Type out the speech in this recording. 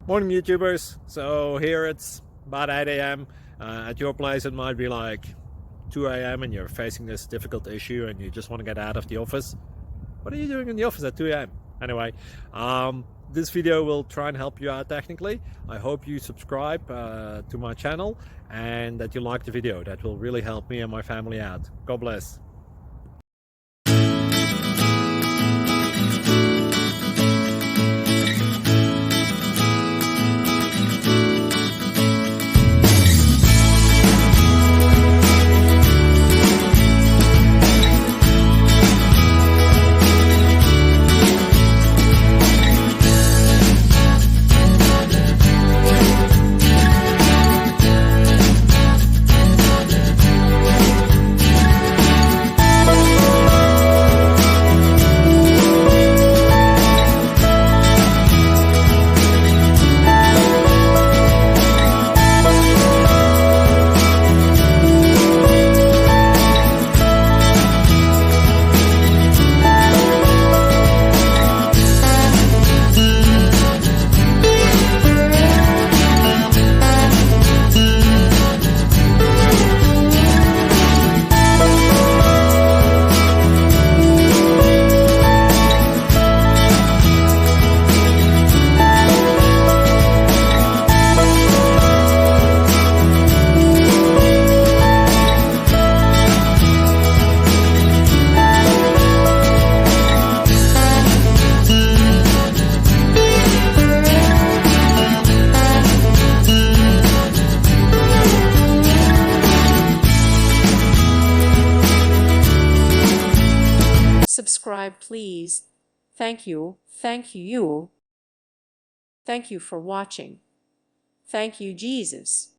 Morning YouTubers. So here it's about 8 a.m. At your place it might be like 2 a.m. and you're facing this difficult issue and you just want to get out of the office. What are you doing in the office at 2 a.m.? Anyway, this video will try and help you out technically. I hope you subscribe to my channel and that you like the video. That will really help me and my family out. God bless. Subscribe, please. Thank you. Thank you. Thank you for watching. Thank you, Jesus.